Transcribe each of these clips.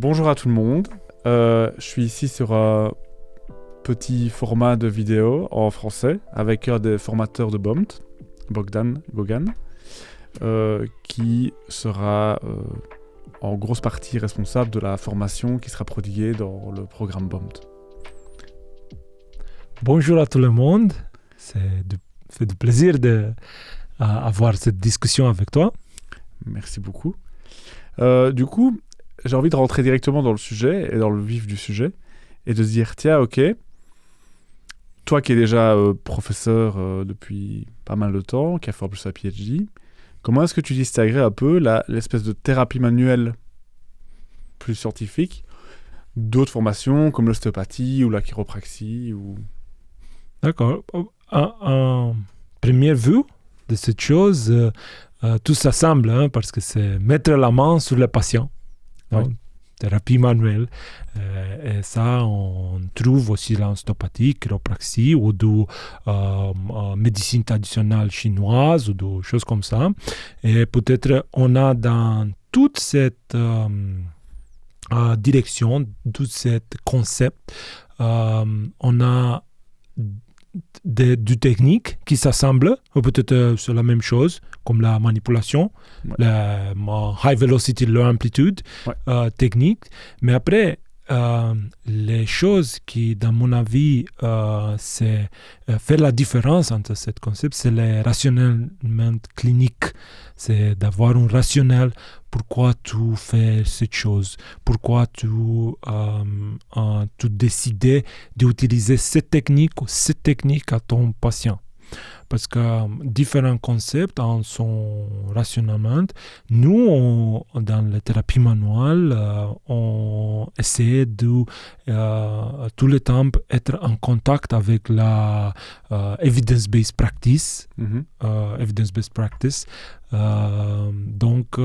Bonjour à tout le monde. Je suis ici sur un petit format de vidéo en français avec un des formateurs de BOMT, Bogdan Gogan, qui sera en grosse partie responsable de la formation qui sera prodiguée dans le programme BOMT. Bonjour à tout le monde. C'est du plaisir d'avoir cette discussion avec toi. Merci beaucoup. Du coup, j'ai envie de rentrer directement dans le sujet et dans le vif du sujet et de se dire, tiens, ok, toi qui es déjà professeur depuis pas mal de temps, qui a fait en plus sa PhD, comment est-ce que tu distinguerais un peu l'espèce de thérapie manuelle plus scientifique d'autres formations comme l'ostéopathie ou la chiropraxie ou... D'accord. En première vue de cette chose, tout ça semble, parce que c'est mettre la main sur le patient. Oui. Thérapie manuelle. Et ça, on trouve aussi l'ostéopathie, chiropraxie ou de médecine traditionnelle chinoise ou de choses comme ça. Et peut-être on a dans toute cette direction, tout ce concept, on a du technique qui s'assemble, ou peut-être c'est la même chose, comme la manipulation, la high velocity, low amplitude technique. Mais après, les choses qui, dans mon avis, c'est faire la différence entre ces concepts, c'est le rationnement clinique. C'est d'avoir un rationnel. Pourquoi tu fais cette chose? Pourquoi tu décides d'utiliser cette technique ou cette technique à ton patient? Parce que différents concepts en son rationnement, nous, dans la thérapie manuelle, on essaie de tout le temps être en contact avec la evidence-based practice. Evidence-based practice. Donc,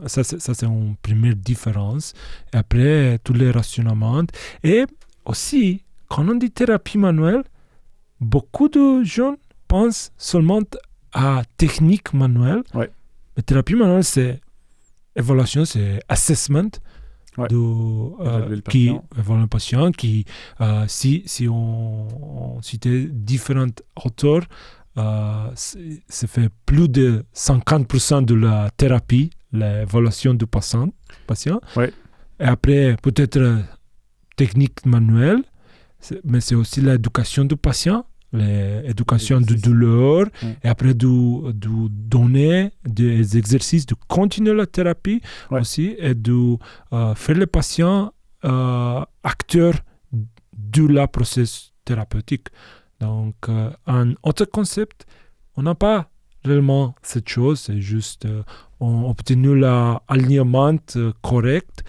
ça c'est une première différence. Et après, tous les rationnements. Et aussi, quand on dit thérapie manuelle, beaucoup de gens pensent seulement à technique manuelle. Ouais. La thérapie manuelle, c'est évaluation, c'est assessment. Évaluer le patient. Si on citait différentes auteurs, ça fait plus de 50% de la thérapie, l'évaluation du patient. Ouais. Et après, peut-être technique manuelle, mais c'est aussi l'éducation du patient, l'éducation de douleur, et après de donner des exercices, de continuer la thérapie aussi, et de faire le patient acteur de la processus thérapeutique. Donc, un autre concept, on n'a pas réellement cette chose, c'est juste on obtenu l'alignement correct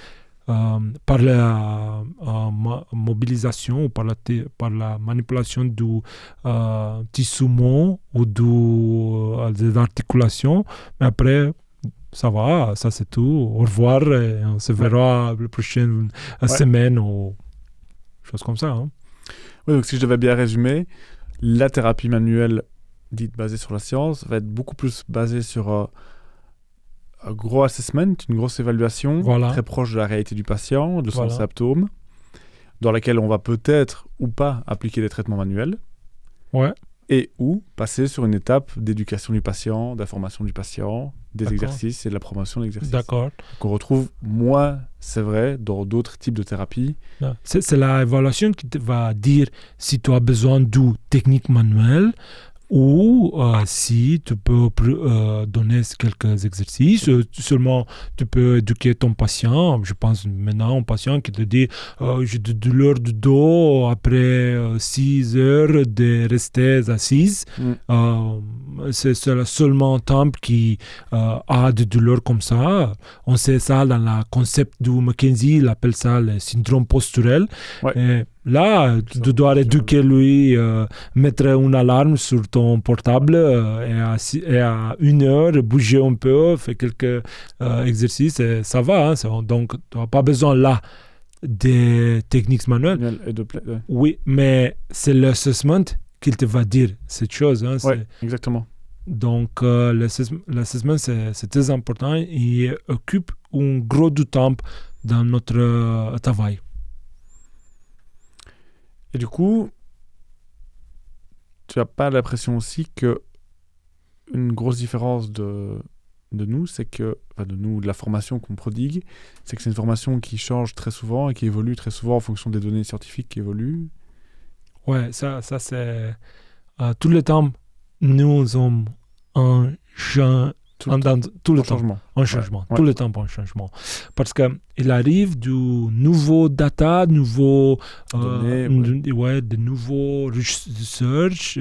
par la mobilisation ou par la manipulation du tissu mou ou des articulations. Mais après, ça va, ça c'est tout. Au revoir et on se verra la prochaine semaine ou choses comme ça. Oui, donc si je devais bien résumer, la thérapie manuelle dite basée sur la science va être beaucoup plus basée sur un gros assessment, une grosse évaluation très proche de la réalité du patient, de son symptôme, dans laquelle on va peut-être ou pas appliquer des traitements manuels, et ou passer sur une étape d'éducation du patient, d'information du patient, des exercices et de la promotion de l'exercice. D'accord. Qu'on retrouve moins, c'est vrai, dans d'autres types de thérapies. C'est l'évaluation qui te va dire si tu as besoin d'une technique manuelle ou si tu peux donner quelques exercices. Seulement, tu peux éduquer ton patient. Je pense maintenant un patient qui te dit j'ai de douleur de dos après 6 heures de rester assise. C'est seulement un temps qui a des douleurs comme ça. On sait ça dans le concept du McKenzie, il appelle ça le syndrome posturel. Et là, tu dois éduquer lui, mettre une alarme sur ton portable et à 1 heure, bouger un peu, faire quelques exercices et ça va. Donc, tu n'as pas besoin là des techniques manuelles. Oui, mais c'est l'assessment qu'il te va dire cette chose. Oui, exactement. Donc, l'assessment, c'est très important. Il occupe un gros du temps dans notre travail. Et du coup, tu n'as pas l'impression aussi que une grosse différence de nous, c'est que, de la formation qu'on prodigue, c'est que c'est une formation qui change très souvent et qui évolue très souvent en fonction des données scientifiques qui évoluent. Ouais, ça c'est... tout le temps, nous sommes en changement. Tout le temps en changement. Tout le temps en changement. Parce qu'il arrive du nouveau data, de nouveaux research.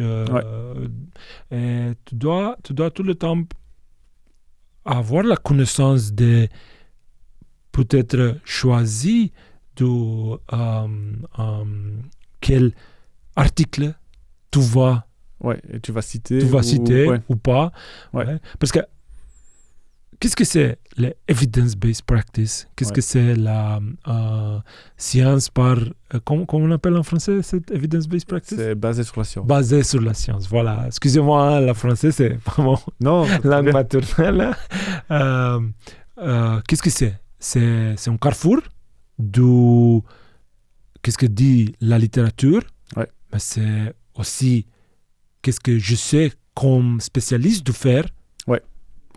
Et tu dois tout le temps avoir la connaissance de peut-être choisir quel article tu vas citer ou pas. Ouais. Parce que qu'est-ce que c'est l'evidence-based practice? Qu'est-ce que c'est la science par... comment on appelle en français cette evidence-based practice? C'est basé sur la science. Basé sur la science, voilà. Excusez-moi, le français, c'est vraiment langue maternelle. Qu'est-ce que c'est? C'est un carrefour de... Qu'est-ce que dit la littérature? Ouais. Mais c'est aussi qu'est-ce que je sais comme spécialiste de faire.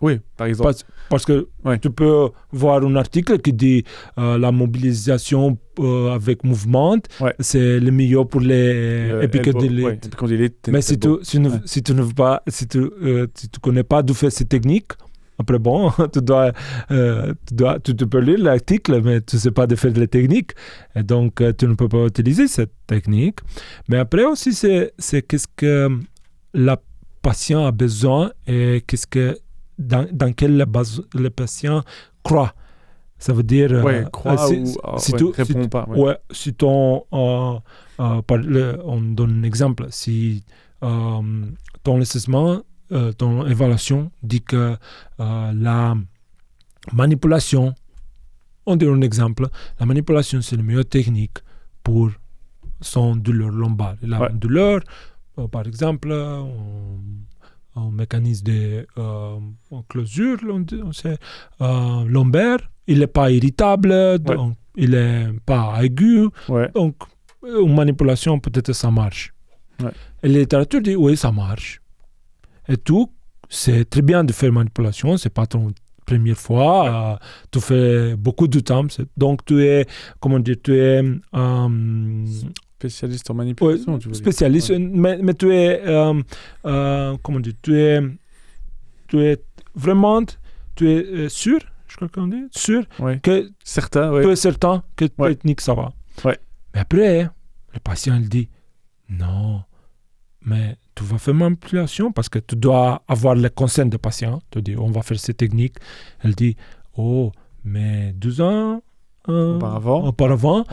Oui, par exemple. Parce que tu peux voir un article qui dit la mobilisation avec mouvement, c'est le meilleur pour les épicondylites. Mais si tu ne veux pas, si tu connais pas d'où faire ces techniques, après bon, tu peux lire l'article, mais tu ne sais pas de faire les techniques, et donc tu ne peux pas utiliser cette technique. Mais après aussi, c'est qu'est-ce que la patient a besoin et qu'est-ce que dans quel le patient croit. Ça veut dire... répond pas. Si on donne un exemple. Si ton assessment, ton évaluation dit que la manipulation, on dit un exemple, la manipulation, c'est la meilleure technique pour son douleur lombaire. La douleur, par exemple... un mécanisme de closure, on sait, lombaire, il n'est pas irritable, donc il n'est pas aigu, donc une manipulation, peut-être ça marche. Et la littérature dit oui, ça marche. Et tout, c'est très bien de faire manipulation, c'est pas ton première fois, tu fais beaucoup de temps, donc tu es, spécialiste en manipulation, tu veux spécialiste, dire. Mais tu es, tu es vraiment, tu es sûr, je crois qu'on dit, sûr que tu es certain que ta technique ça va. Mais après, le patient il dit, non, mais tu vas faire manipulation parce que tu dois avoir le consent du patient. Tu dis, on va faire cette technique. Elle dit, mais 12 ans auparavant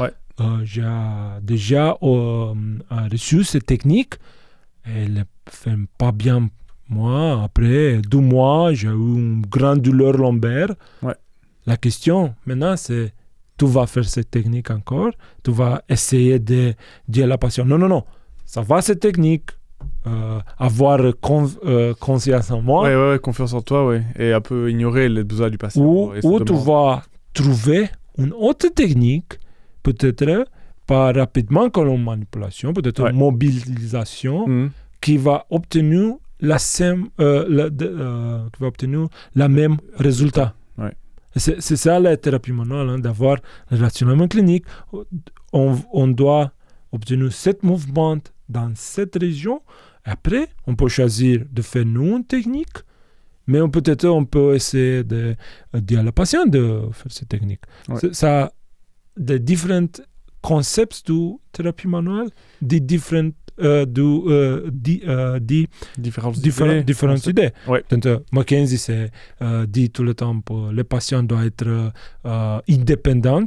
j'ai déjà reçu cette technique. Elle ne fait pas bien. Moi, après 2 mois, j'ai eu une grande douleur lombaire. La question maintenant, c'est tu vas faire cette technique encore, tu vas essayer de dire à la patiente, non, ça va cette technique, avoir confiance en moi. Confiance en toi, et un peu ignorer les besoins du patient. Ou tu vas trouver une autre technique, peut-être pas rapidement comme une manipulation, peut-être une mobilisation qui va obtenir la même résultat. C'est ça la thérapie manuelle, d'avoir le rationnement clinique. On doit obtenir 7 mouvements dans cette région. Après, on peut choisir de faire une technique, mais peut-être on peut essayer de dire à la patiente de faire cette technique. Ça, des différents concepts de thérapie manuelle, des différentes différentes idées. Donc, McKenzie dit tout le temps que le patient doit être indépendant.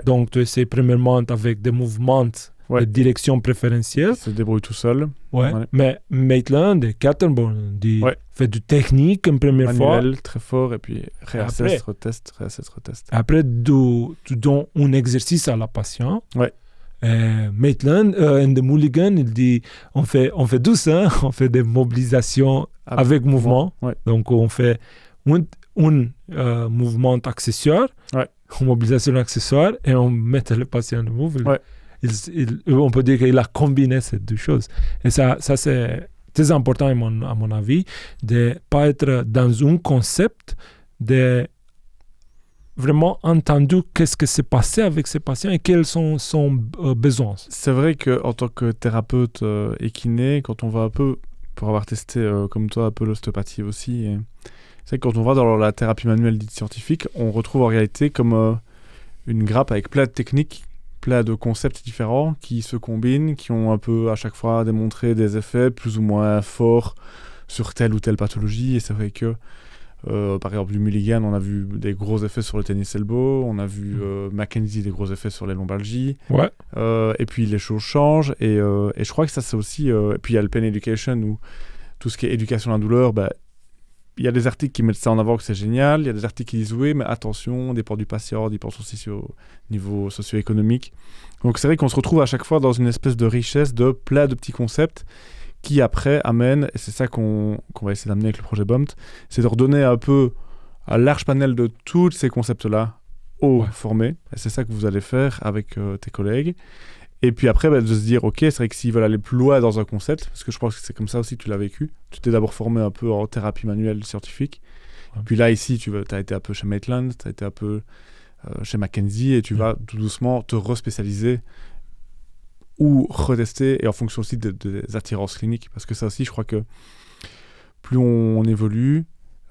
Donc, tu essaies premièrement avec des mouvements de direction préférentielle. Il se débrouille tout seul. Mais Maitland et Kattenborn fait du technique une première fois. Manuel, très fort, et puis réassesse, reteste. Après, tu donnes un exercice à la patiente. Maitland et de Mulligan, il dit on fait douce, on fait des mobilisations avec mouvement. Donc on fait un mouvement accessoire, une mobilisation accessoire, et on met le patient debout. On peut dire qu'il a combiné ces deux choses. Et ça c'est très important, à mon avis, de ne pas être dans un concept, de vraiment entendu qu'est-ce qui s'est passé avec ces patients et quels sont son besoins. C'est vrai qu'en tant que thérapeute et kiné, quand on va un peu, pour avoir testé comme toi un peu l'ostéopathie aussi, c'est que quand on va dans la thérapie manuelle dite scientifique, on retrouve en réalité comme une grappe avec plein de techniques, plein de concepts différents qui se combinent, qui ont un peu à chaque fois démontré des effets plus ou moins forts sur telle ou telle pathologie. Et c'est vrai que, par exemple, du Mulligan, on a vu des gros effets sur le tennis elbow, on a vu Mackenzie des gros effets sur les lombalgies. Et puis les choses changent. Et je crois que ça, c'est aussi... et puis il y a le Pain Education, où tout ce qui est éducation à la douleur, il y a des articles qui mettent ça en avant que c'est génial, il y a des articles qui disent oui, mais attention, dépend du patient, dépend aussi au niveau socio-économique. Donc c'est vrai qu'on se retrouve à chaque fois dans une espèce de richesse de plein de petits concepts qui après amènent, et c'est ça qu'on va essayer d'amener avec le projet BUMPT, c'est de redonner un peu un large panel de tous ces concepts-là aux formés, et c'est ça que vous allez faire avec tes collègues. Et puis après, de se dire, ok, c'est vrai que s'ils veulent aller plus loin dans un concept, parce que je pense que c'est comme ça aussi que tu l'as vécu, tu t'es d'abord formé un peu en thérapie manuelle scientifique, puis là, ici, tu as été un peu chez Maitland, tu as été un peu chez Mackenzie, et tu vas tout doucement te respécialiser ou retester, et en fonction aussi des attirances cliniques, parce que ça aussi, je crois que plus on évolue,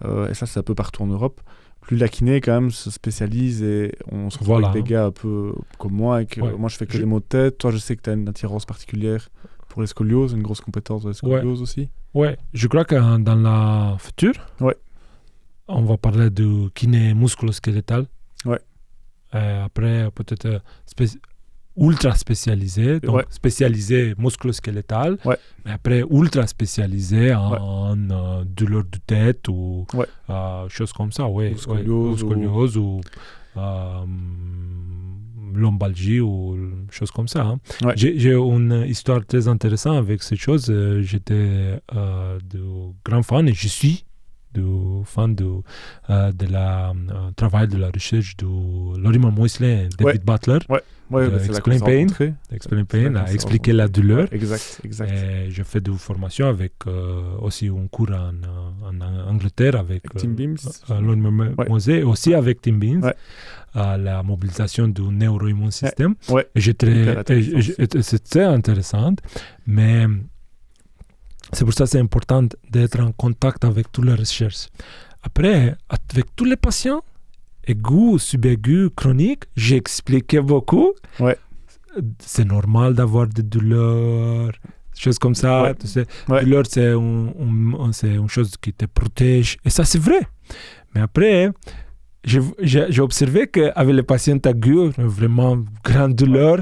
et ça, c'est un peu partout en Europe, plus la kiné quand même se spécialise et on se retrouve avec des gars un peu comme moi. Moi, je fais que des maux de tête. Toi, je sais que tu as une attirance particulière pour les scolioses, une grosse compétence de la scoliose aussi. Ouais, je crois que dans la future, on va parler de kiné musculo-squelettal. Après, peut-être ultra spécialisé, donc spécialisé musculo-squelettal, mais après ultra spécialisé en douleur de tête ou choses comme ça, ou scoliose ou lombalgie ou choses comme ça. J'ai une histoire très intéressante avec ces choses. J'étais de grand fan et je suis fan de la travail de la recherche de Lorimer Moisley et David Butler. Explain Pain a expliqué la douleur. Exact. Et je fais des formations avec aussi un cours en Angleterre avec Tim Beams. Lorimer Moisley, aussi avec Tim Beams. La mobilisation du neuroimmune système. C'est très intéressant, mais c'est pour ça que c'est important d'être en contact avec toutes les recherches. Après, avec tous les patients, aigus, subaigus, chroniques, j'ai expliqué beaucoup. C'est normal d'avoir des douleurs, des choses comme ça. Tu sais, douleur, c'est une chose qui te protège. Et ça, c'est vrai. Mais après, j'ai observé qu'avec les patients aigus, vraiment grande douleur,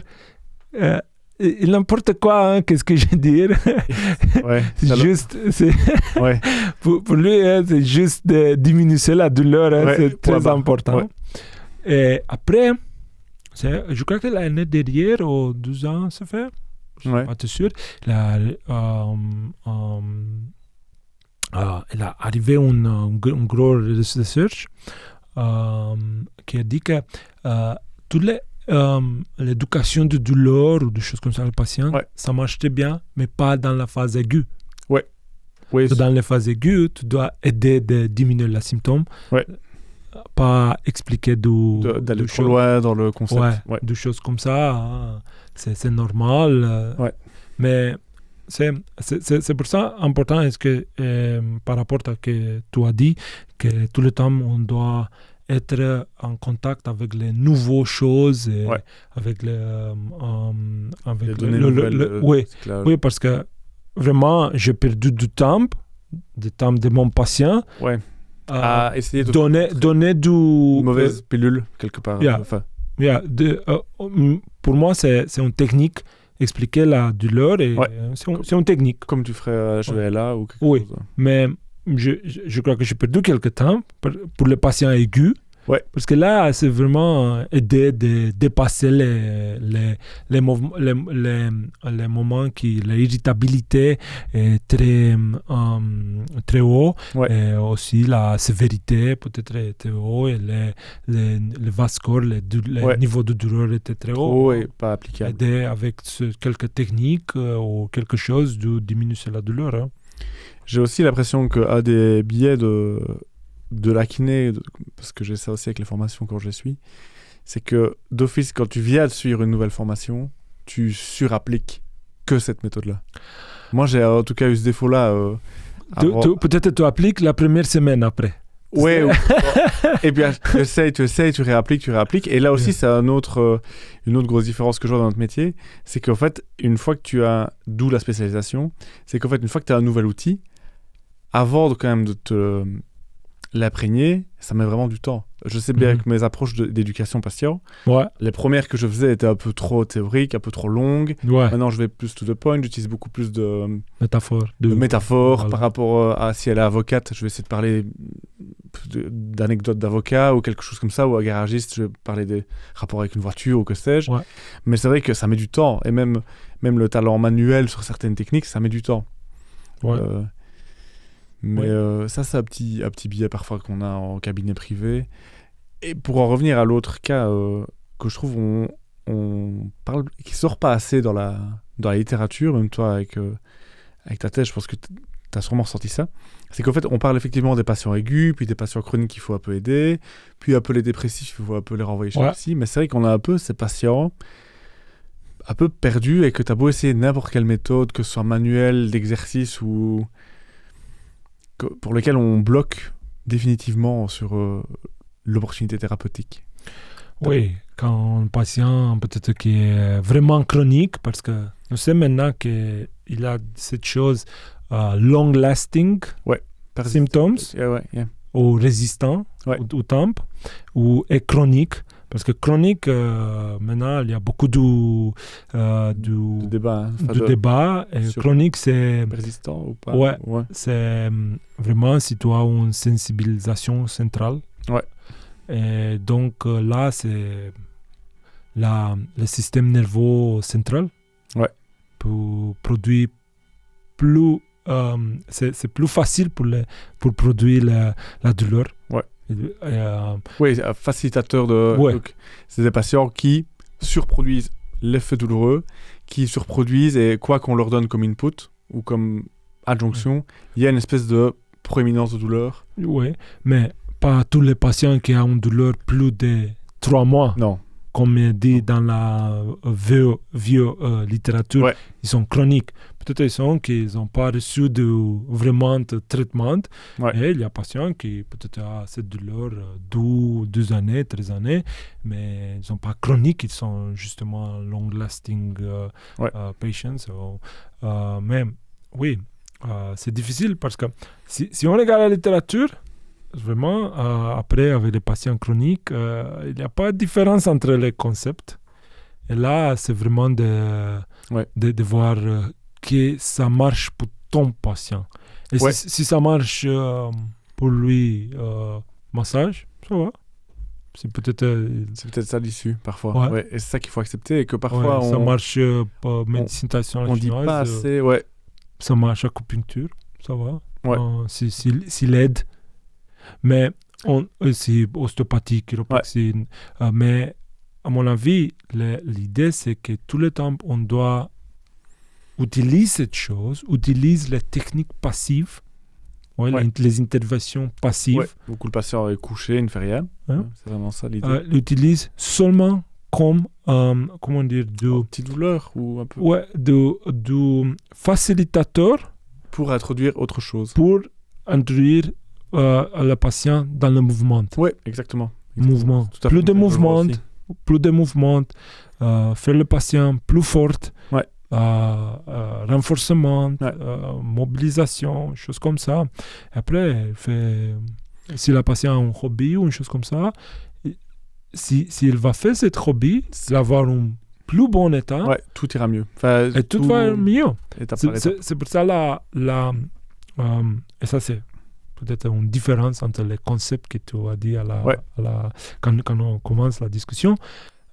n'importe quoi, qu'est-ce que je veux dire. C'est juste, pour lui, c'est juste de diminuer la douleur, c'est très important. Et après, je crois que l'année dernière, ou 12 ans, ça fait, je ne suis pas tout sûr, il a arrivé une grosse recherche qui a dit que toutes l'éducation de douleur ou des choses comme ça le patient, ça marche très bien, mais pas dans la phase aiguë. Dans la phase aiguë, tu dois aider à diminuer les symptômes, pas expliquer d'aller trop loin dans le concept. Des choses comme ça, c'est normal. Mais c'est pour ça important, est-ce que par rapport à ce que tu as dit, que tout le temps on doit être en contact avec les nouvelles choses, et avec les données nouvelles. Oui, parce que vraiment, j'ai perdu du temps de mon patient à essayer de donner du... Une mauvaise pilule, quelque part. Pour moi, c'est une technique, expliquer la douleur, et c'est une technique. Comme tu ferais HVLA ou quelque chose. Mais je crois que j'ai perdu quelques temps pour les patients aigus. Ouais. Parce que là, c'est vraiment aider de dépasser les moments qui l'irritabilité est très haut. Ouais. Et aussi la sévérité peut-être était haut et les VASCOR, les niveaux de douleur étaient très hauts. Trop et pas applicable. Aider avec quelques techniques ou quelque chose de diminuer la douleur. Hein. J'ai aussi l'impression qu'un des biais de la kiné, parce que j'ai ça aussi avec les formations quand je les suis, c'est que d'office, quand tu viens de suivre une nouvelle formation, tu surappliques que cette méthode-là. Moi, j'ai en tout cas eu ce défaut-là. Peut-être tu appliques la première semaine après. Ouais. Et puis tu essayes, tu réappliques. Et là aussi, c'est une autre grosse différence que je vois dans notre métier, c'est qu'en fait, une fois que tu as, d'où la spécialisation, c'est qu'en fait, une fois que tu as un nouvel outil, avant quand même de te l'imprégner, ça met vraiment du temps. Je sais bien que mes approches d'éducation patient, les premières que je faisais étaient un peu trop théoriques, un peu trop longues. Maintenant, je vais plus to the point, j'utilise beaucoup plus de métaphores par rapport à si elle est avocate, je vais essayer de parler d'anecdotes d'avocat ou quelque chose comme ça, ou à garagiste, je vais parler des rapports avec une voiture ou que sais-je. Mais c'est vrai que ça met du temps, et même le talent manuel sur certaines techniques, ça met du temps. Mais ça, c'est un petit biais parfois qu'on a en cabinet privé. Et pour en revenir à l'autre cas que je trouve on parle, qui sort pas assez dans la littérature, même toi avec ta thèse, je pense que tu as sûrement ressenti ça, c'est qu'en fait on parle effectivement des patients aigus, puis des patients chroniques qu'il faut un peu aider, puis un peu les dépressifs, il faut un peu les renvoyer chez le psy, mais c'est vrai qu'on a un peu ces patients un peu perdus et que tu as beau essayer n'importe quelle méthode, que ce soit manuel, d'exercice ou pour lesquels on bloque définitivement sur l'opportunité thérapeutique. Oui, quand un patient peut-être qui est vraiment chronique, parce que nous savons maintenant qu'il a cette chose long-lasting symptoms ou résistant au temps, ou est chronique. Parce que chronique, maintenant, il y a beaucoup de débat. Débat. Et chronique, c'est... Persistant ou pas c'est vraiment si tu as une sensibilisation centrale. Et donc là, c'est le système nerveux central pour produire plus... c'est plus facile pour produire la douleur. Oui, un facilitateur donc, c'est des patients qui surproduisent l'effet douloureux, qui surproduisent et quoi qu'on leur donne comme input ou comme adjonction, il y a une espèce de proéminence de douleur. Oui, mais pas tous les patients qui ont une douleur plus de 3 mois. Non. Comme dit dans la vieux littérature, ils sont chroniques. Peut-être qu'ils n'ont pas reçu vraiment de traitement. Et il y a des patients qui peut-être ont cette douleur 2 années, 3 années, mais ils ne sont pas chroniques, ils sont justement long-lasting patients. Mais oui, c'est difficile parce que si on regarde la littérature, vraiment, après, avec les patients chroniques, il n'y a pas de différence entre les concepts. Et là, c'est vraiment de voir que ça marche pour ton patient. Et si ça marche pour lui, massage, ça va. C'est peut-être ça l'issue, parfois. Et c'est ça qu'il faut accepter. Et que parfois, ça marche pas médecine traditionnelle chinoise. On dit pas assez, ça marche acupuncture, ça va. S'il aide. Mais aussi ostéopathie, chiropraxie. Mais à mon avis, l'idée, c'est que tout le temps, on doit utiliser cette chose, utiliser les techniques passives, les interventions passives. Beaucoup de patients est couché, il ne fait rien. C'est vraiment ça l'idée. L'utilise seulement comme, comment dire, petite douleur ou un peu. De facilitateur. Pour introduire autre chose. Pour introduire le patient dans le mouvement. Oui, exactement. Mouvement. Plus de mouvement, faire le patient plus fort, renforcement, mobilisation, choses comme ça. Après, si le patient a un hobby ou une chose comme ça, s'il va faire cet hobby, il va avoir un plus bon état. Tout ira mieux. Et tout va mieux. Étape par étape. C'est pour ça et ça c'est peut-être une différence entre les concepts que tu as dit quand on commence la discussion.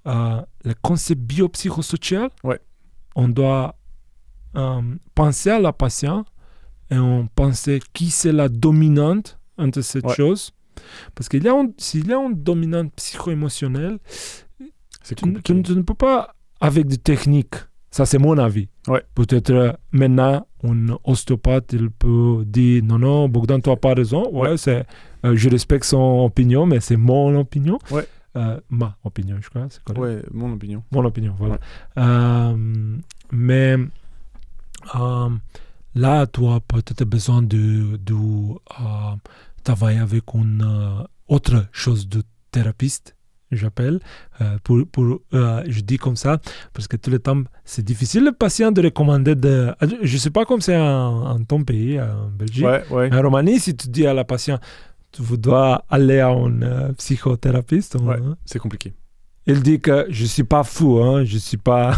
Le concept biopsychosocial, on doit penser à la patiente et on pense qui c'est la dominante entre cette chose. Parce qu'il y a s'il y a une dominante psycho-émotionnelle, tu ne peux pas, avec des techniques, ça c'est mon avis. Peut-être maintenant, un ostéopathe, il peut dire non, Bogdan, tu n'as pas raison. Je respecte son opinion, mais c'est mon opinion. Ma opinion, je crois. C'est correct. Mon opinion. Mon opinion, voilà. Mais là, tu as peut-être besoin de travailler avec une autre chose de thérapeute, j'appelle. Je dis comme ça, parce que tout le temps, c'est difficile le patient de recommander je ne sais pas comme c'est en ton pays, en Belgique. En Roumanie, si tu dis à la patiente, tu dois aller à un psychothérapeute. C'est compliqué. Il dit que je ne suis pas fou, je ne suis pas...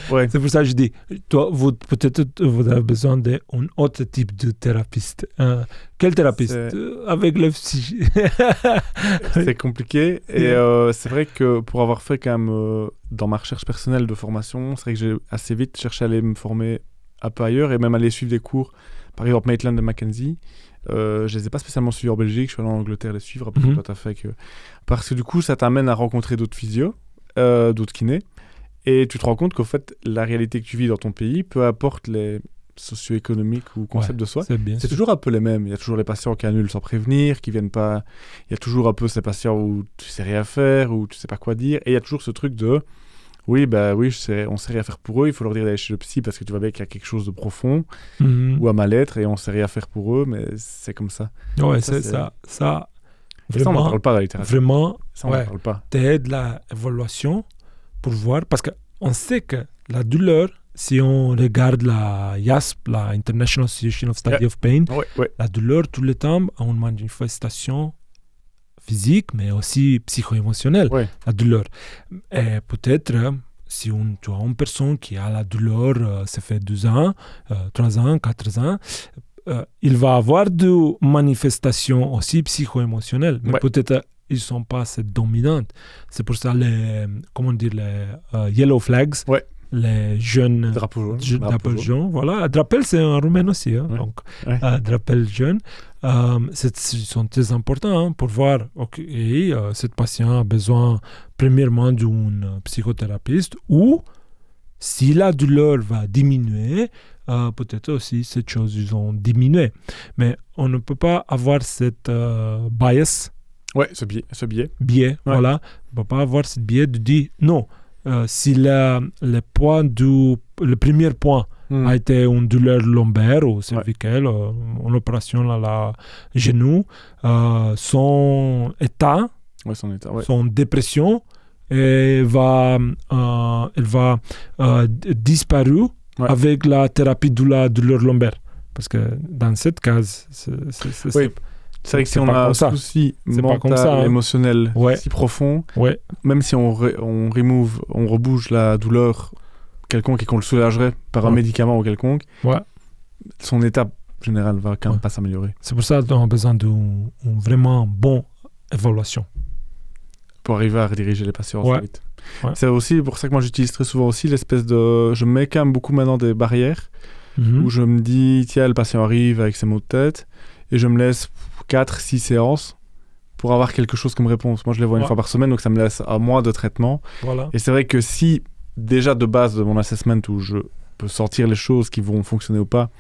C'est pour ça que je dis, toi, peut-être vous avez besoin d'un autre type de thérapeute. Quel thérapeute avec le psy. C'est compliqué. Et c'est vrai que pour avoir fait quand même, dans ma recherche personnelle de formation, c'est vrai que j'ai assez vite cherché à aller me former un peu ailleurs et même aller suivre des cours. Par exemple, Maitland et Mackenzie. Je les ai pas spécialement suivis en Belgique, je suis allé en Angleterre les suivre, parce que du coup ça t'amène à rencontrer d'autres physios, d'autres kinés, et tu te rends compte qu'en fait la réalité que tu vis dans ton pays, peu importe les socio-économiques ou concepts de soi, c'est toujours un peu les mêmes. Il y a toujours les patients qui annulent sans prévenir, qui viennent pas, il y a toujours un peu ces patients où tu sais rien faire, où tu sais pas quoi dire, et il y a toujours ce truc de on sait rien faire pour eux, il faut leur dire d'aller chez le psy parce que tu vois bien qu'il y a quelque chose de profond ou un mal-être et on sait rien faire pour eux, mais c'est comme ça. C'est ça. Ça, on n'en parle pas dans la littérature. Vraiment, ça, on n'en parle pas. T'aides l'évaluation pour voir, parce qu'on sait que la douleur, si on regarde la IASP, la International Association of Study of Pain, la douleur, tout le temps, a une manifestation physique, mais aussi psycho-émotionnelle, la douleur. Et peut-être, si tu as une personne qui a la douleur, ça fait 2 ans, 3 ans, 4 ans, il va avoir des manifestations aussi psycho-émotionnelles, mais peut-être ils ne sont pas assez dominantes. C'est pour ça les yellow flags, les jeunes drapeaux jaunes. Voilà, drapel c'est en roumain aussi, donc drapel jaune. Sont très importants pour voir, cette patient a besoin premièrement d'un psychothérapeute, ou si la douleur va diminuer, peut-être aussi cette chose ils ont diminué. Mais on ne peut pas avoir cette bias. Ce biais. Voilà. On ne peut pas avoir ce biais de dire non. Si le premier point a été une douleur lombaire ou cervicale, une opération à la genou, son état, son dépression, elle va disparaître avec la thérapie de la douleur lombaire. Parce que dans cette case, c'est vrai que si on a un souci mental, émotionnel si profond, même si on rebouge la douleur quelconque et qu'on le soulagerait par un médicament ou quelconque, son état général va quand même pas s'améliorer. C'est pour ça qu'on a besoin d'une vraiment bonne évaluation. Pour arriver à rediriger les patients ensuite. C'est aussi pour ça que moi j'utilise très souvent aussi l'espèce de... Je mets quand même beaucoup maintenant des barrières où je me dis, tiens, le patient arrive avec ses maux de tête et je me laisse 4-6 séances pour avoir quelque chose comme réponse. Moi, je les vois une fois par semaine, donc ça me laisse un mois de traitement. Et c'est vrai que si, déjà de base de mon assessment où je peux sortir les choses qui vont fonctionner ou pas,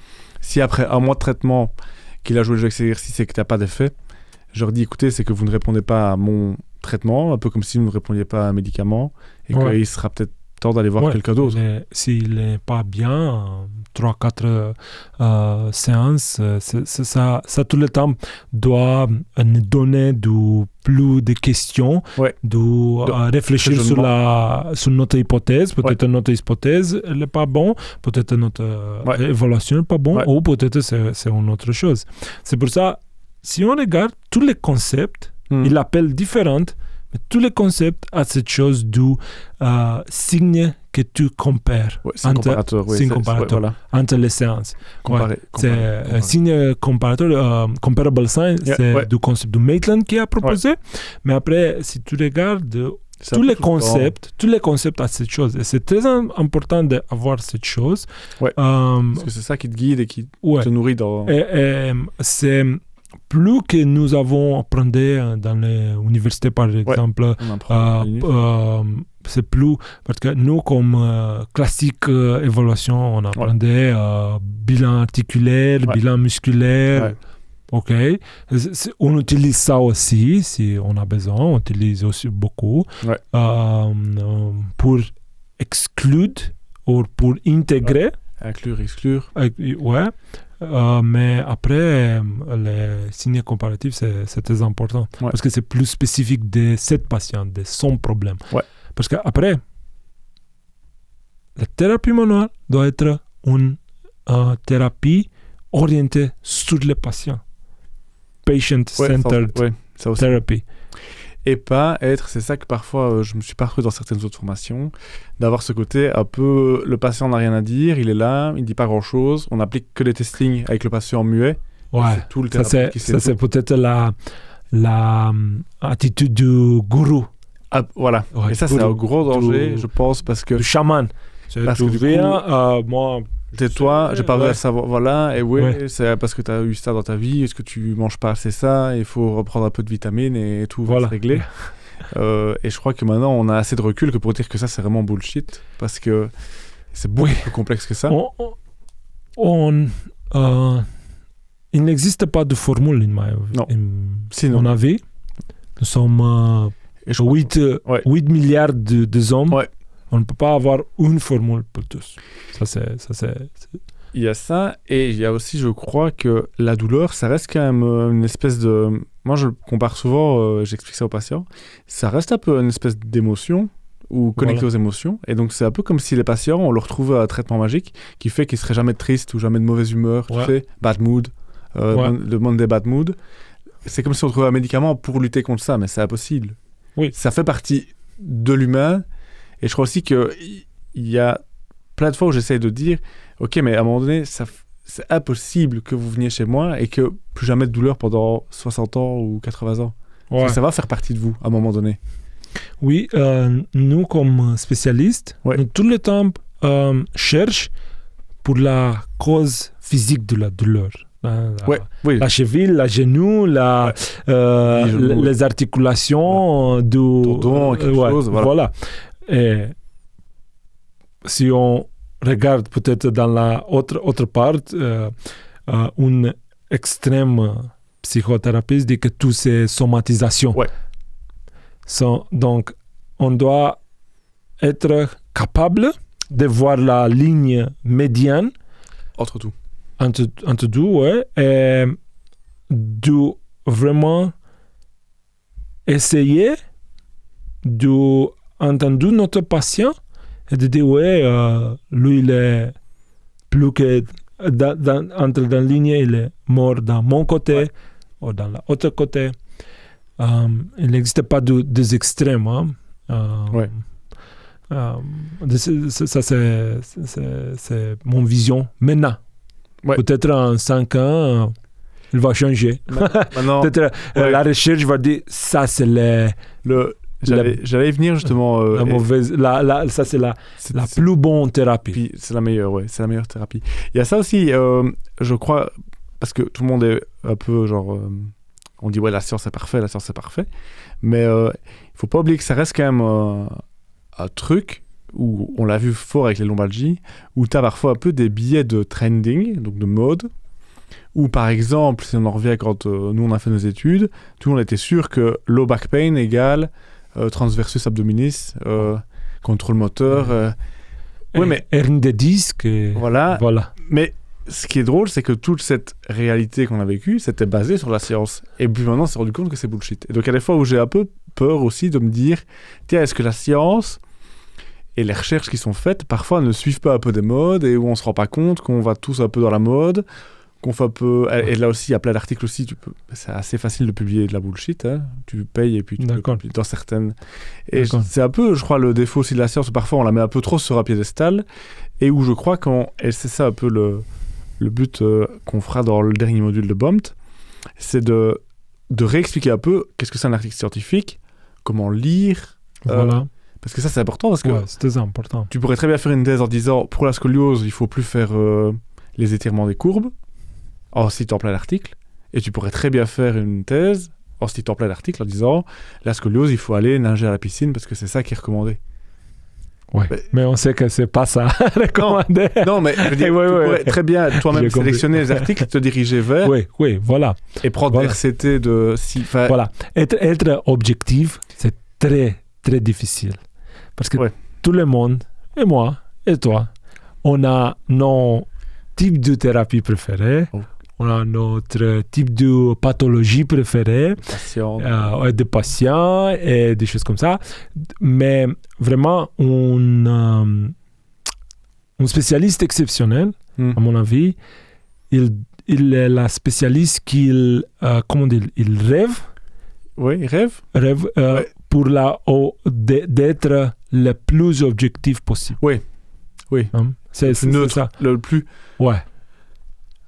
si après un mois de traitement qu'il a joué le jeu avec ces exercices et que tu n'as pas d'effet, je leur dis, écoutez, c'est que vous ne répondez pas à mon traitement, un peu comme si vous ne répondiez pas à un médicament, et qu'il sera peut-être temps d'aller voir quelqu'un d'autre. S'il n'est pas bien, 3-4 séances, ça tout le temps doit nous donner plus de questions, de réfléchir sur notre hypothèse. Peut-être notre hypothèse n'est pas bonne, peut-être notre évaluation n'est pas bonne, ou peut-être c'est une autre chose. C'est pour ça, si on regarde tous les concepts, il l'appelle différentes, mais tous les concepts ont cette chose du signe que tu compares. C'est un comparateur. C'est un comparateur entre les séances. C'est signe comparateur, comparable sign, c'est du concept de Maitland qui a proposé. Mais après, si tu regardes tous les concepts à cette chose. Et c'est très important d'avoir cette chose. Parce que c'est ça qui te guide et qui te nourrit dans... Et c'est plus que nous avons appris dans les universités, par exemple, c'est plus... Parce que nous, comme classique évaluation, on apprenait bilan articulaire, bilan musculaire... OK. On utilise ça aussi, si on a besoin. On utilise aussi beaucoup pour exclure ou pour intégrer. Inclure, exclure. Mais après, les signes comparatifs, c'est très important. Parce que c'est plus spécifique de cette patiente, de son problème. Parce qu'après, la thérapie manuelle doit être une thérapie orientée sur les patients. Patient-centered therapy. Et pas être, c'est ça que parfois je me suis parcouru dans certaines autres formations, d'avoir ce côté un peu, le patient n'a rien à dire, il est là, il ne dit pas grand-chose, on n'applique que des testings avec le patient muet. C'est tout le thérapeute qui sait. Ça c'est peut-être la attitude du gourou. Voilà. Et ça c'est un gros danger, je pense, parce que... Du chaman. Parce que du coup, moi... Tais-toi, j'ai pas besoin de savoir, voilà, et c'est parce que tu as eu ça dans ta vie, est-ce que tu manges pas assez ça, il faut reprendre un peu de vitamines et tout va se régler. Et je crois que maintenant, on a assez de recul que pour dire que ça, c'est vraiment bullshit, parce que c'est beaucoup plus complexe que ça. Il n'existe pas de formule, mon avis. Nous sommes 8 milliards de hommes. On ne peut pas avoir une formule pour tous. Il y a ça, et il y a aussi, je crois, que la douleur, ça reste quand même une espèce de... Moi, je le compare souvent, j'explique ça aux patients, ça reste un peu une espèce d'émotion, ou connecté aux émotions, et donc c'est un peu comme si les patients, on leur trouvait un traitement magique qui fait qu'ils ne seraient jamais tristes ou jamais de mauvaise humeur, tu sais, bad mood, le Monday bad mood. C'est comme si on trouvait un médicament pour lutter contre ça, mais c'est impossible. Ça fait partie de l'humain. Et je crois aussi qu'il y a plein de fois où j'essaie de dire « Ok, mais à un moment donné, c'est impossible que vous veniez chez moi et que plus jamais de douleur pendant 60 ans ou 80 ans. » Ça va faire partie de vous, à un moment donné. Oui, nous, comme spécialistes, nous, tout le temps, cherchons pour la cause physique de la douleur. La cheville, la genou, les articulations, du tendon, quelque chose. Voilà. Et si on regarde peut-être dans la autre part, une extrême psychothérapie dit que tout c'est somatisation. Donc, on doit être capable de voir la ligne médiane entre tout. Entre tout, et de vraiment essayer de entendre notre patient et de dire lui il est plus que entre dans la ligne, il est mort dans mon côté ou dans l'autre côté. Il n'existe pas des extrêmes. Ça c'est mon vision maintenant. Peut-être en 5 ans, il va changer. Peut-être la recherche va dire ça c'est J'allais y venir justement. La mauvaise, ça c'est la plus bonne thérapie. C'est la meilleure, c'est la meilleure thérapie. Il y a ça aussi, je crois, parce que tout le monde est un peu genre, on dit la science est parfait, mais il faut pas oublier que ça reste quand même un truc où on l'a vu fort avec les lombalgies, où tu as parfois un peu des billets de trending, donc de mode, où par exemple, si on en revient quand nous on a fait nos études, tout le monde était sûr que low back pain égale transversus abdominis, contrôle moteur. Mais hernie de disque. Voilà. Mais ce qui est drôle, c'est que toute cette réalité qu'on a vécue, c'était basé sur la science. Et puis maintenant, on s'est rendu compte que c'est bullshit. Et donc, il y a des fois où j'ai un peu peur aussi de me dire, tiens, est-ce que la science et les recherches qui sont faites, parfois, ne suivent pas un peu des modes et où on ne se rend pas compte qu'on va tous un peu dans la mode, qu'on fait un peu... Et là aussi, il y a plein d'articles aussi. C'est assez facile de publier de la bullshit. Hein. Tu payes et puis tu peux publier dans certaines... Et c'est un peu, je crois, le défaut aussi de la science. Parfois, on la met un peu trop sur un piédestal. Et où je crois et c'est ça un peu le but qu'on fera dans le dernier module de BOMT, c'est de réexpliquer un peu qu'est-ce que c'est un article scientifique, comment lire. Voilà. Parce que ça, c'est important. Parce que c'est très important. Tu pourrais très bien faire une thèse en disant, pour la scoliose, il ne faut plus faire les étirements des courbes, en citant plein d'articles. Et tu pourrais très bien faire une thèse en citant plein d'articles en disant, la scoliose, il faut aller nager à la piscine parce que c'est ça qui est recommandé. Ouais. Mais on sait que c'est pas ça recommandé. Non, mais je veux dire, tu pourrais très bien toi-même sélectionner les articles, te diriger vers. Oui, voilà. Et prendre RCT de. Voilà. Être objectif, c'est très, très difficile. Parce que tout le monde, et moi, et toi, on a nos types de thérapie préférés. On a notre type de pathologie préférée, des patients et des choses comme ça. Mais vraiment, un spécialiste exceptionnel, à mon avis, il est la spécialiste qu'il rêve. Oui, il rêve. Pour d'être le plus objectif possible. Oui. C'est ça. Le plus... Ouais.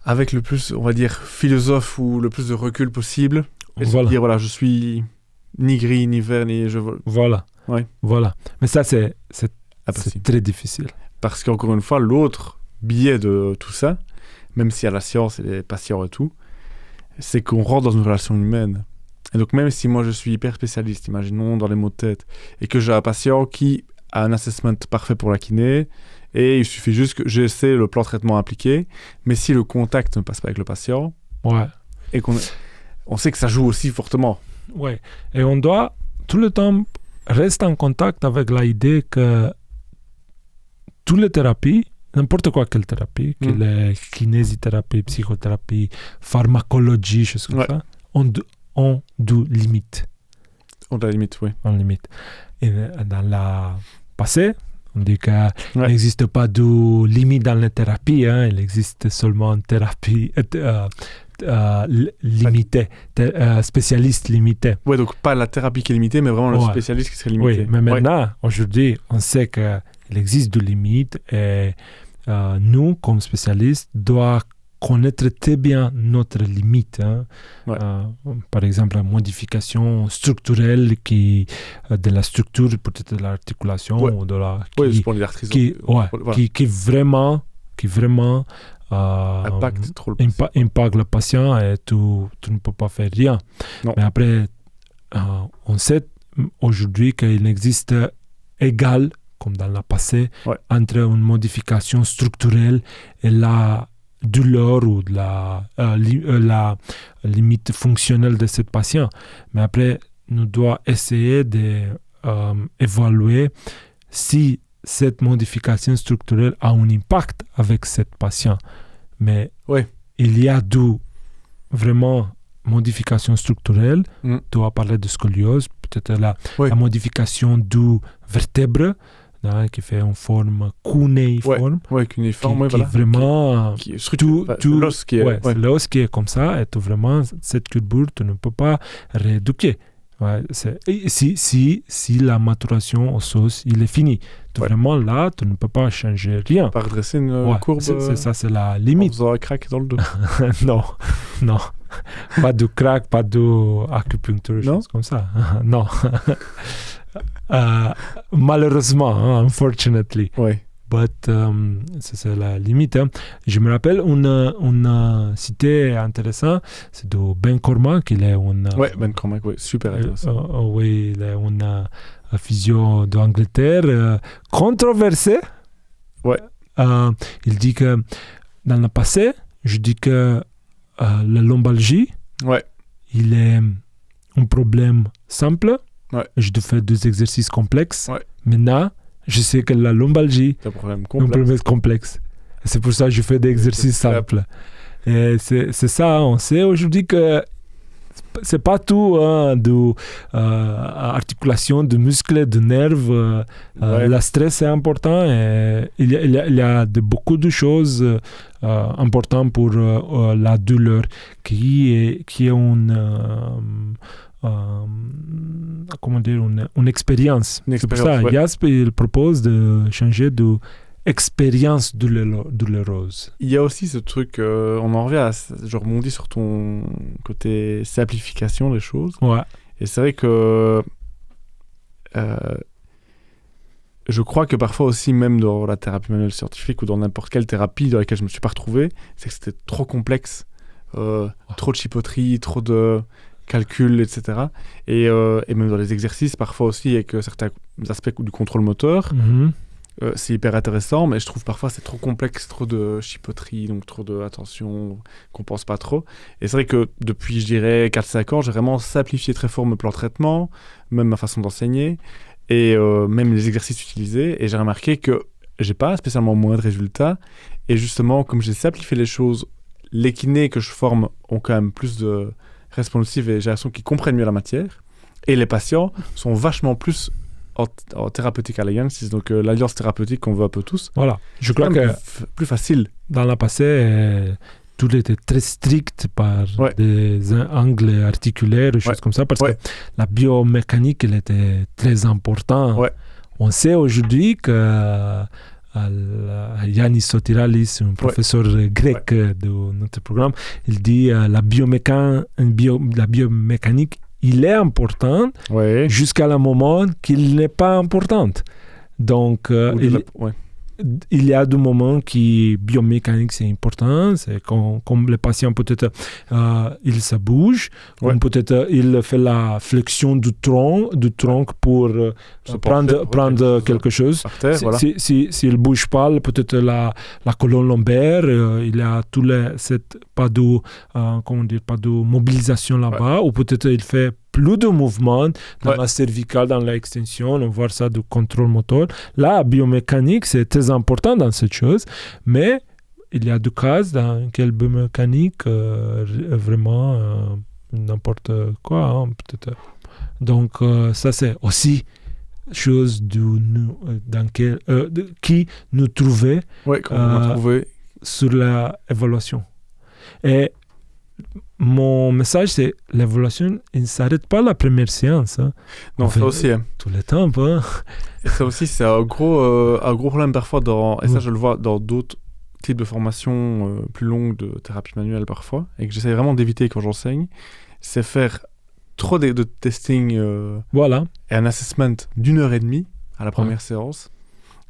Avec le plus, on va dire, philosophe ou le plus de recul possible. Et voilà. Se dire, voilà, je suis ni gris, ni vert, ni... Voilà. Ouais. Voilà. Mais ça, c'est très difficile. Parce qu'encore une fois, l'autre biais de tout ça, même s'il y a la science et les patients et tout, c'est qu'on rentre dans une relation humaine. Et donc, même si moi, je suis hyper spécialiste, imaginons dans les maux de tête, et que j'ai un patient qui a un assessment parfait pour la kiné, et il suffit juste que j'essaie le plan de traitement appliqué, mais si le contact ne passe pas avec le patient, et on sait que ça joue aussi fortement. Ouais, et on doit tout le temps rester en contact avec l'idée que toutes les thérapies, n'importe quoi quelle thérapie, que les kinésithérapie, psychothérapie, pharmacologie, choses comme ça, ont des limites. On a limite, oui. On limite. Et dans la passée, on dit qu'il n'existe pas de limite dans la thérapie, il existe seulement une thérapie limitée, spécialiste limité. Oui, donc pas la thérapie qui est limitée, mais vraiment le spécialiste qui serait limité. Oui, mais maintenant, aujourd'hui, on sait qu'il existe des limites et nous, comme spécialistes, doivent connaître très bien notre limite. Par exemple, la modification structurelle de la structure, peut-être de l'articulation ou de la qui vraiment impacte le patient et tu ne peux pas faire rien. Non. Mais après, on sait aujourd'hui qu'il existe égal, comme dans le passé, entre une modification structurelle et la douleur ou de la limite fonctionnelle de ce patient. Mais après, nous devons essayer d'évaluer si cette modification structurelle a un impact avec ce patient. Mais il y a vraiment modification structurelle. Tu dois parler de scoliose, peut-être la modification du vertèbre, qui fait une forme cunéiforme. Cunéiforme, qui vraiment... l'os qui est... c'est l'os qui est comme ça, et vraiment, cette courbure, tu ne peux pas rééduquer. Si la maturation osseuse, il est fini. Vraiment, là, tu ne peux pas changer rien. Pas redresser une courbe... c'est la limite. En faisant un crack dans le dos. Non. Pas de crack, pas d'acupuncture, choses comme ça. Non. Malheureusement, unfortunately. But c'est la limite. Je me rappelle une cité intéressante, c'est de Ben Cormack, qui est Ben Cormack, super intéressant. Il est une physio d'Angleterre controversée. Il dit que dans le passé, je dis que la lombalgie, il est un problème simple. Je te fais des exercices complexes. Maintenant, je sais que la lombalgie est un problème complexe. C'est pour ça que je fais des exercices simples. Et c'est ça, on sait aujourd'hui que c'est pas tout, de articulation, de muscles, de nerfs. Le stress est important et il y a beaucoup de choses importantes pour la douleur qui est une expérience. C'est pour ça, Jasper il propose de changer de expérience douloureuse. Il y a aussi ce truc, on en revient je rebondis sur ton côté simplification des choses. Ouais. Et c'est vrai que je crois que parfois aussi, même dans la thérapie manuelle scientifique ou dans n'importe quelle thérapie dans laquelle je me suis pas retrouvé, c'est que c'était trop complexe, trop de chipoterie, trop de calculs, etc. Et même dans les exercices, parfois aussi avec certains aspects du contrôle moteur. C'est hyper intéressant, mais je trouve parfois c'est trop complexe, trop de chipoterie, donc trop d'attention qu'on pense pas trop. Et c'est vrai que depuis, je dirais, 4-5 ans, j'ai vraiment simplifié très fort mon plan de traitement, même ma façon d'enseigner, et même les exercices utilisés. Et j'ai remarqué que j'ai pas spécialement moins de résultats. Et justement, comme j'ai simplifié les choses, les kinés que je forme ont quand même plus de responsives et j'ai l'impression qu'ils comprennent mieux la matière. Et les patients sont vachement plus en thérapeutique alliance, donc l'alliance thérapeutique qu'on veut un peu tous. Voilà, je crois que plus facile. Dans le passé, tout était très strict par des angles articulaires, des choses comme ça, parce que la biomécanique, elle était très importante. On sait aujourd'hui que Yannis Sotiralis, un professeur grec de notre programme, il dit la biomécanique il est important jusqu'à le moment qu'il n'est pas important. Donc, il y a des moments qui biomécanique c'est important, c'est comme le patient peut-être il se bouge, ou peut-être il fait la flexion du tronc pour prendre quelque chose. Terre, s'il bouge pas, peut-être la colonne lombaire, il y a pas de mobilisation là-bas, ou peut-être il fait plus de mouvement dans la cervicale, dans l'extension, on voit ça du contrôle moteur. La biomécanique, c'est très important dans cette chose, mais il y a des cas dans lesquels biomécanique vraiment n'importe quoi, peut-être. Donc, ça, c'est aussi chose qui nous trouvait sur l'évaluation. Et mon message, c'est l'évaluation, il ne s'arrête pas à la première séance. Non, ça aussi. Tout le temps. Et ça aussi, c'est un gros problème parfois, et ça je le vois dans d'autres types de formations plus longues de thérapie manuelle parfois, et que j'essaie vraiment d'éviter quand j'enseigne, c'est faire trop de testing et un assessment d'1h30 à la première séance.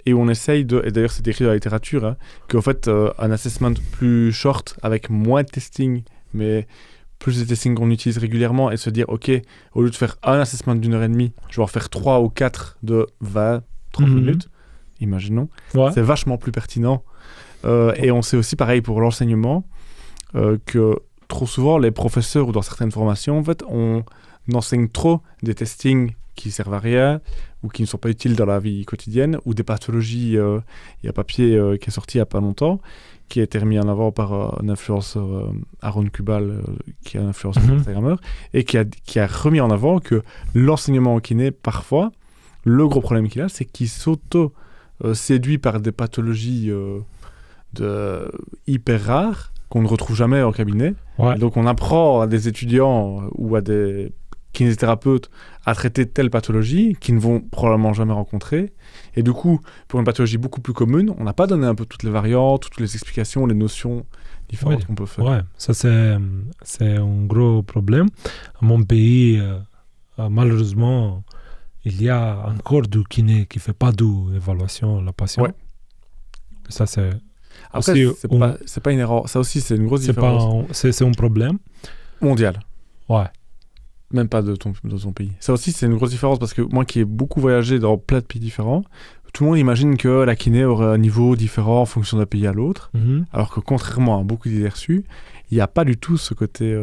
Et on essaye et d'ailleurs c'est écrit dans la littérature, qu'en fait un assessment plus short avec moins de testing, mais plus de testing qu'on utilise régulièrement, et se dire ok, au lieu de faire un assessment d'1h30, je vais en faire 3 ou 4 de 20-30 minutes, imaginons, c'est vachement plus pertinent. Et on sait aussi pareil pour l'enseignement, que trop souvent les professeurs ou dans certaines formations en fait on enseigne trop des testings qui servent à rien ou qui ne sont pas utiles dans la vie quotidienne, ou des pathologies. Il y a un papier qui est sorti il n'y a pas longtemps, qui a été remis en avant par un influenceur, Aaron Kubal, qui est un influenceur Instagrammeur, et qui a remis en avant que l'enseignement en kiné, parfois, le gros problème qu'il a, c'est qu'il s'auto-séduit par des pathologies hyper rares, qu'on ne retrouve jamais en cabinet. Et donc on apprend à des étudiants ou à des kinésithérapeutes à traiter telle pathologie qu'ils ne vont probablement jamais rencontrer. Et du coup, pour une pathologie beaucoup plus commune, on n'a pas donné un peu toutes les variantes, toutes les explications, les notions différentes qu'on peut faire. Ouais, ça c'est un gros problème. À mon pays, malheureusement, il y a encore du kiné qui ne fait pas d'évaluation de la patiente. Ça c'est... Après, c'est pas une erreur. Ça aussi, c'est une grosse différence. C'est un problème. Mondial. Ouais. Même pas de ton pays. Ça aussi, c'est une grosse différence, parce que moi qui ai beaucoup voyagé dans plein de pays différents, tout le monde imagine que la kiné aurait un niveau différent en fonction d'un pays à l'autre, alors que contrairement à beaucoup d'idées reçues, il n'y a pas du tout ce côté...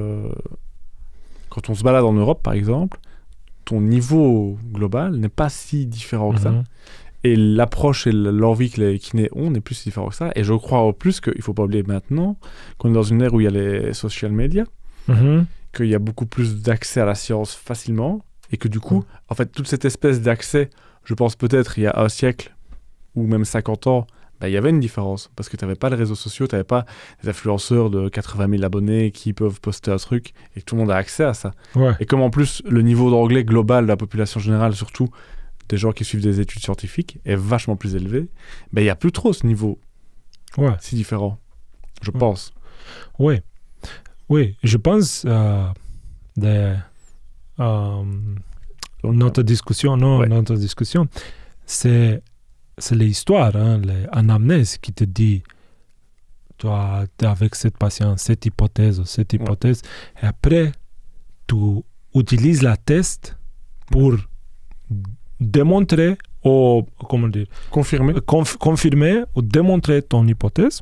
Quand on se balade en Europe, par exemple, ton niveau global n'est pas si différent que ça. Et l'approche et l'envie que les kinés ont n'est plus si différent que ça. Et je crois en plus qu'il ne faut pas oublier maintenant qu'on est dans une ère où il y a les social media, qu'il y a beaucoup plus d'accès à la science facilement et que du coup, en fait, toute cette espèce d'accès, je pense peut-être il y a un siècle ou même 50 ans, il y avait une différence parce que tu n'avais pas les réseaux sociaux, tu n'avais pas des influenceurs de 80 000 abonnés qui peuvent poster un truc et que tout le monde a accès à ça. Ouais. Et comme en plus le niveau d'anglais global de la population générale, surtout des gens qui suivent des études scientifiques, est vachement plus élevé, il n'y a plus trop ce niveau si différent, je pense. Oui, je pense notre discussion, c'est l'histoire, l'anamnèse qui te dit, toi, tu es avec cette patient, cette hypothèse, et après, tu utilises la test pour démontrer ou, confirmer ou démontrer ton hypothèse.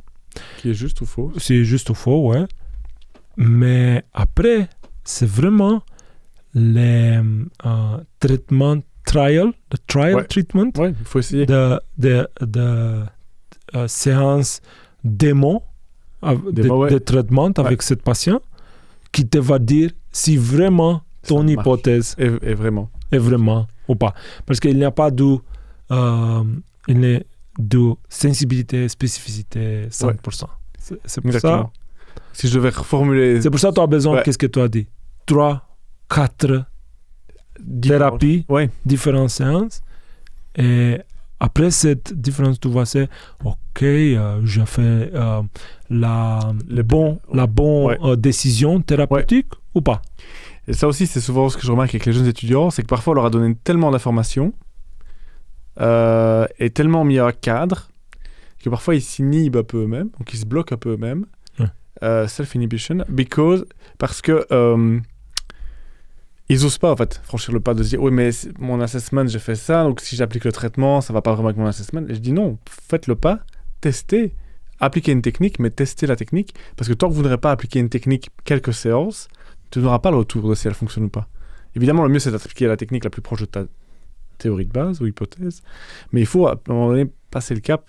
Qui est juste ou faux. C'est juste ou faux, ouais. Mais après, c'est vraiment les traitements trial treatment. Ouais, il faut essayer. De séances démo de traitement avec cette patient qui te va dire si vraiment ton hypothèse est vraiment ou pas. Parce qu'il n'y a pas de sensibilité, spécificité 100%. C'est pour ça. Si je devais reformuler. C'est pour ça que tu as besoin, qu'est-ce que tu as dit 3, 4 thérapies, différentes séances. Et après cette différence, tu vois, c'est OK, j'ai fait la bonne décision thérapeutique ou pas. Et ça aussi, c'est souvent ce que je remarque avec les jeunes étudiants, c'est que parfois on leur a donné tellement d'informations et tellement mis un cadre que parfois ils s'inhibent un peu eux-mêmes, donc ils se bloquent un peu eux-mêmes. Self-inhibition, parce que ils n'osent pas en fait franchir le pas de se dire oui mais mon assessment j'ai fait ça, donc si j'applique le traitement ça va pas vraiment avec mon assessment. Et je dis non, faites le pas, testez, appliquez une technique, mais testez la technique, parce que tant que vous n'aurez pas appliqué une technique quelques séances, tu n'auras pas le retour de si elle fonctionne ou pas. Évidemment le mieux c'est d'appliquer la technique la plus proche de ta théorie de base ou hypothèse, mais il faut à un moment donné passer le cap,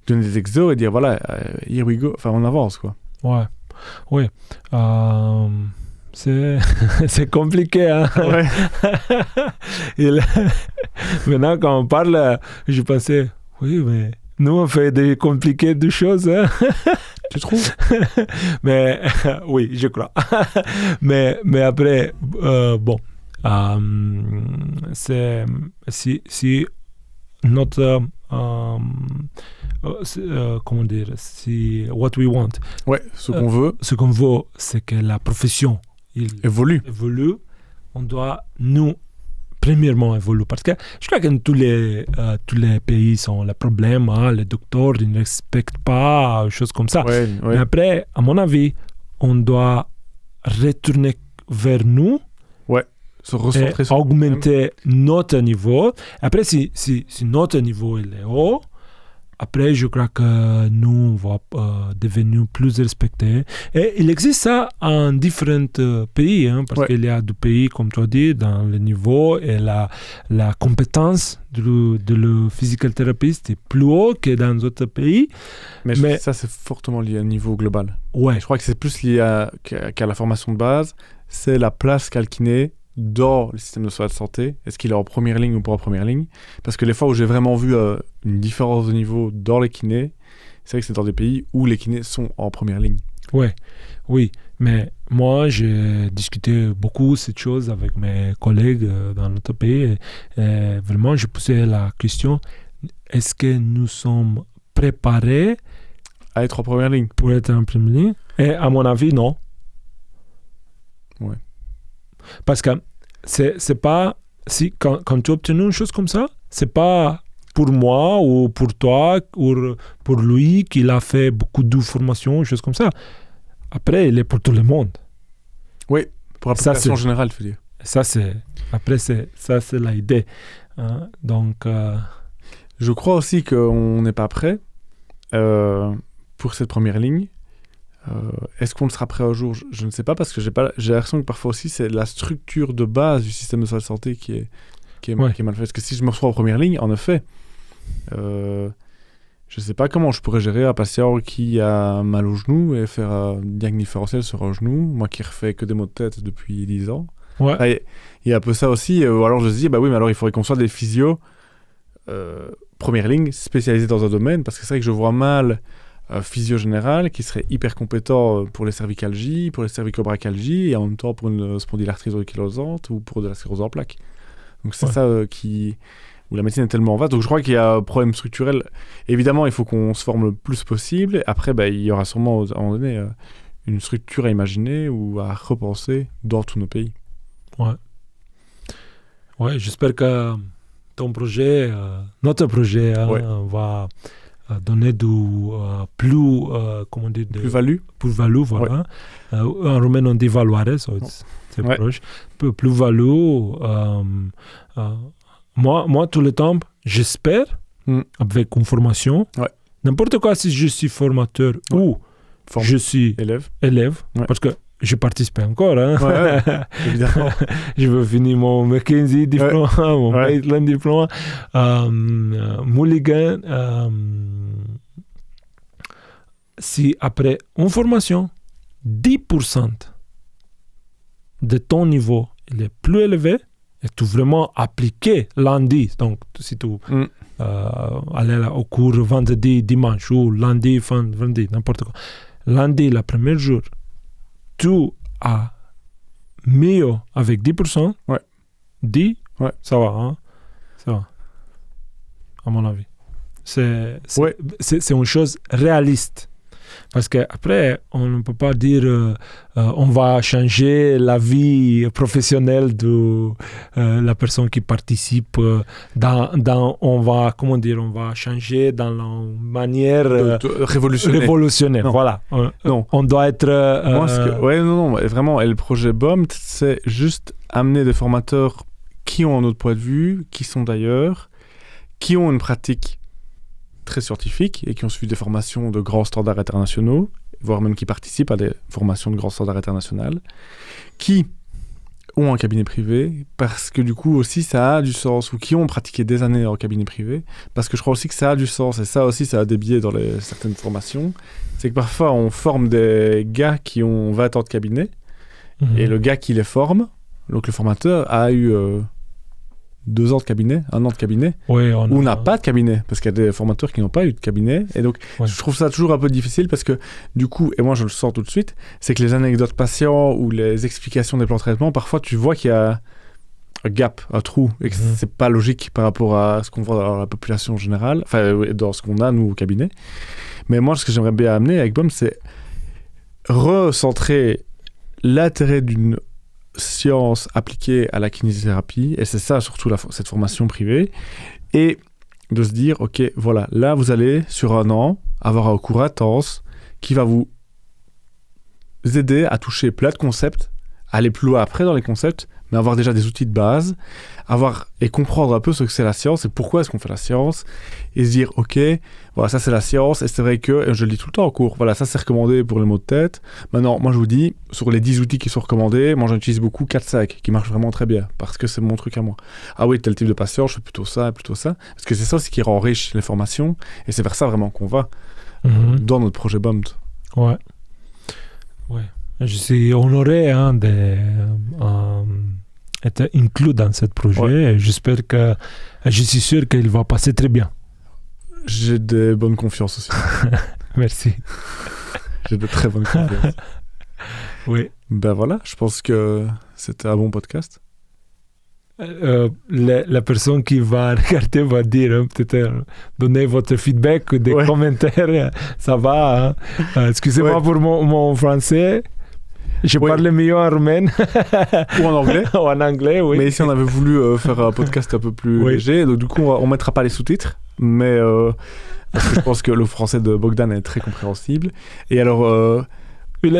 donner des exos et dire voilà, here we go, enfin on avance quoi. Oui. C'est compliqué, hein. Ouais. Maintenant, quand on parle, je pensais, oui, mais nous, on fait des compliquées de choses, hein. Tu trouves? Mais, oui, je crois. mais après, c'est si notre... comment dire, si what we want. Ce qu'on veut. Ce qu'on veut, c'est que la profession évolue. On doit, nous, premièrement, évoluer. Parce que je crois que tous les pays sont le problème. Les docteurs ils ne respectent pas, choses comme ça. Mais après, à mon avis, on doit retourner vers nous. Se recentrer sur augmenter notre niveau. Après, si notre niveau est haut, après, je crois que nous, on va devenir plus respectés. Et il existe ça en différents pays, hein, parce qu'il y a des pays, comme tu as dit, dans le niveau et la compétence de le physical therapist est plus haut que dans d'autres pays. Mais ça, c'est fortement lié au niveau global. Ouais. Je crois que c'est plus lié qu'à la formation de base. C'est la place qu'a le kiné dans le système de soins de santé. Est-ce qu'il est en première ligne ou pas en première ligne? Parce que les fois où j'ai vraiment vu une différence de niveau dans les kinés, c'est vrai que c'est dans des pays où les kinés sont en première ligne. Oui, mais moi j'ai discuté beaucoup cette chose avec mes collègues dans notre pays et vraiment je posais la question, est-ce que nous sommes préparés à être en première ligne? Pour être en première ligne? Et à mon avis, non. Parce que c'est pas quand tu obtiens une chose comme ça, c'est pas pour moi ou pour toi ou pour lui qu'il a fait beaucoup de formations, choses comme ça. Après, il est pour tout le monde. Oui, pour la population générale, tu veux dire. C'est l'idée. Hein? Donc, je crois aussi qu'on n'est pas prêt pour cette première ligne. Est-ce qu'on le sera prêt un jour? Je ne sais pas, parce que j'ai l'impression que parfois aussi c'est la structure de base du système de soins de santé qui est mal faite. Parce que si je me retrouve en première ligne, en effet, je je sais pas comment je pourrais gérer un patient qui a mal au genou et faire un diagnostic différentiel sur un genou, moi qui refais que des maux de tête depuis 10 ans. Ouais. Ah, il y a un peu ça aussi, ou alors je me dis, bah oui, mais alors il faudrait qu'on soit des physios première ligne, spécialisés dans un domaine, parce que c'est vrai que je vois mal physio général qui serait hyper compétent pour les cervicalgies, pour les cervicobracalgies, et en même temps pour une spondylarthrite ankylosante ou pour de la sclérose en plaques. Donc c'est ça où la médecine est tellement vaste. Donc je crois qu'il y a un problème structurel. Évidemment, il faut qu'on se forme le plus possible. Et après, il y aura sûrement à un moment donné une structure à imaginer ou à repenser dans tous nos pays. Ouais, j'espère que ton projet, notre projet, va donner du plus-value. Plus-value, voilà. En roumain, on dit valoare, c'est proche. Plus-value. Moi, tout le temps, j'espère, avec une formation, n'importe quoi, si je suis formateur ou je suis élève parce que je participe encore. Évidemment. Je veux finir mon McKinsey diplôme, mon Maitland diplôme. Mulligan, si après une formation, 10% de ton niveau il est plus élevé, et tu vraiment appliqué lundi, donc si tu allais au cours vendredi, dimanche, ou lundi, vendredi, n'importe quoi. Lundi, le premier jour, tu as mieux avec 10%, 10, ça va, hein? Ça va, à mon avis. C'est une chose réaliste. Parce qu'après, on ne peut pas dire on va changer la vie professionnelle de la personne qui participe on va changer dans la manière révolutionnaire. Voilà. Non. On doit être... vraiment. Et le projet BOMT, c'est juste amener des formateurs qui ont un autre point de vue, qui sont d'ailleurs, qui ont une pratique très scientifiques et qui ont suivi des formations de grands standards internationaux, voire même qui participent à des formations de grands standards internationaux, qui ont un cabinet privé, parce que du coup aussi ça a du sens, ou qui ont pratiqué des années en cabinet privé, parce que je crois aussi que ça a du sens, et ça aussi ça a des biais dans certaines formations, c'est que parfois on forme des gars qui ont 20 ans de cabinet, et le gars qui les forme, donc le formateur a eu 2 ans de cabinet, 1 an de cabinet, ou n'a pas de cabinet, parce qu'il y a des formateurs qui n'ont pas eu de cabinet, et donc je trouve ça toujours un peu difficile, parce que du coup, et moi je le sens tout de suite, c'est que les anecdotes patients ou les explications des plans de traitement, parfois tu vois qu'il y a un gap, un trou, et que c'est pas logique par rapport à ce qu'on voit dans la population générale, enfin dans ce qu'on a nous au cabinet. Mais moi ce que j'aimerais bien amener avec BOM, c'est recentrer l'intérêt d'une science appliquée à la kinésithérapie, et c'est ça surtout cette formation privée, et de se dire, ok, voilà, là vous allez sur 1 an avoir un cours intense qui va vous aider à toucher plein de concepts, aller plus loin après dans les concepts, mais avoir déjà des outils de base, et comprendre un peu ce que c'est la science et pourquoi est-ce qu'on fait la science, et se dire, ok, voilà, ça c'est la science, et c'est vrai que, je le dis tout le temps en cours, voilà, ça c'est recommandé pour les maux de tête. Maintenant, moi je vous dis, sur les 10 outils qui sont recommandés, moi j'en utilise beaucoup 4-5, qui marchent vraiment très bien, parce que c'est mon truc à moi. Ah oui, tel type de patient, je fais plutôt ça, parce que c'est ça aussi qui rend riche les formations, et c'est vers ça vraiment qu'on va, dans notre projet BOMT. Ouais. Je suis honoré d'être inclus dans ce projet, et j'espère que, je suis sûr qu'il va passer très bien. J'ai de bonnes confiances aussi. Merci. J'ai de très bonnes confiances. Oui. Ben voilà, je pense que c'était un bon podcast. La personne qui va regarder va dire, peut-être donner votre feedback, des commentaires, ça va. Excusez-moi pour mon français. Je parle mieux en roumain. Ou en anglais. Ou en anglais, oui. Mais ici, on avait voulu faire un podcast un peu plus léger. Donc, du coup, on ne mettra pas les sous-titres. Mais parce que je pense que le français de Bogdan est très compréhensible. Et alors,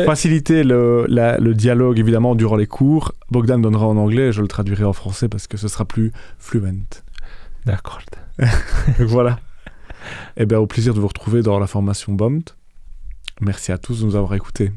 faciliter le dialogue, évidemment, durant les cours, Bogdan donnera en anglais et je le traduirai en français parce que ce sera plus fluent. D'accord. Donc, voilà. Et bien, au plaisir de vous retrouver dans la formation BOMT. Merci à tous de nous avoir écoutés.